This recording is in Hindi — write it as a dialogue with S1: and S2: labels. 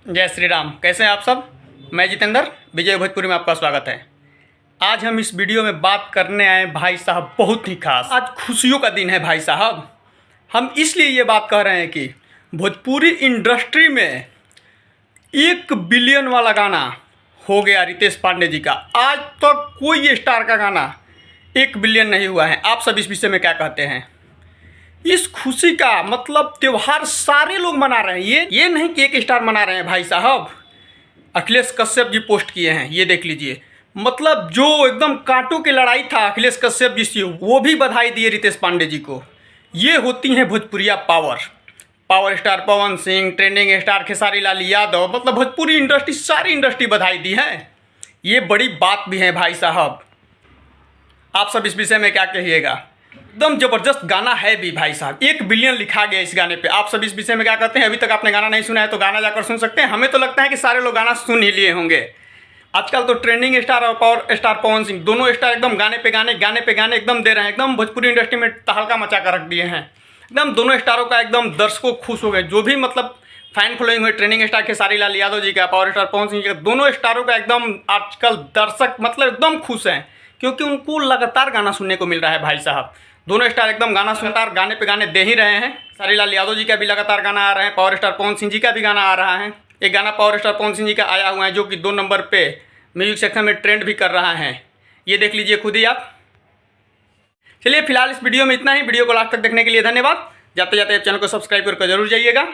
S1: जय श्री राम। कैसे हैं आप सब। मैं जितेंद्र विजय भोजपुरी में आपका स्वागत है। आज हम इस वीडियो में बात करने आए भाई साहब बहुत ही खास। आज खुशियों का दिन है भाई साहब। हम इसलिए ये बात कह रहे हैं कि भोजपुरी इंडस्ट्री में 1 बिलियन वाला गाना हो गया रितेश पांडे जी का। आज तक तो कोई स्टार का गाना 1 बिलियन नहीं हुआ है। आप सब इस विषय में क्या कहते हैं। इस खुशी का मतलब त्यौहार सारे लोग मना रहे हैं। ये नहीं कि एक स्टार मना रहे हैं भाई साहब। अखिलेश कश्यप जी पोस्ट किए हैं, ये देख लीजिए। मतलब जो एकदम कांटों की लड़ाई था अखिलेश कश्यप जी से, वो भी बधाई दिए रितेश पांडे जी को। ये होती हैं भोजपुरिया power star Pawan Singh, trending star Khesari Lal Yadav, मतलब भोजपुरी इंडस्ट्री सारी इंडस्ट्री बधाई दी है। ये बड़ी बात भी है भाई साहब। आप सब इस विषय में क्या कहिएगा। एकदम जबरदस्त गाना है भी भाई साहब। 1 बिलियन लिखा गया इस गाने पे। आप सब इस विषय में क्या कहते हैं। अभी तक आपने गाना नहीं सुना है तो गाना जाकर सुन सकते हैं। हमें तो लगता है कि सारे लोग गाना सुन ही लिए होंगे। आजकल तो ट्रेंडिंग स्टार और पावर स्टार पवन सिंह दोनों स्टार एकदम गाने पे गाने एकदम दे रहे हैं। एकदम भोजपुरी इंडस्ट्री में तहलका मचा कर रख दिए हैं। एकदम दोनों स्टारों का एकदम दर्शकों खुश हो गए। जो भी मतलब फैन फॉलोइंग हुए ट्रेंडिंग स्टार खेसारी लाल यादव जी का, पावर स्टार पवन सिंह जी का, दोनों स्टारों का एकदम आजकल दर्शक मतलब एकदम खुश हैं, क्योंकि उनको लगातार गाना सुनने को मिल रहा है भाई साहब। दोनों स्टार एकदम गाना लगातार गाने पे गाने दे ही रहे हैं। खेसारी लाल यादव जी का भी लगातार गाना आ रहा है, पावर स्टार पवन सिंह जी का भी गाना आ रहा है। एक गाना पावर स्टार पवन सिंह जी का आया हुआ है जो कि 2 नंबर पे म्यूजिक सेक्शन में ट्रेंड भी कर रहा है। ये देख लीजिए खुद ही आप। चलिए फिलहाल इस वीडियो में इतना ही। वीडियो को लास्ट तक देखने के लिए धन्यवाद। जाते जाते चैनल को सब्सक्राइब करके जरूर जाइएगा।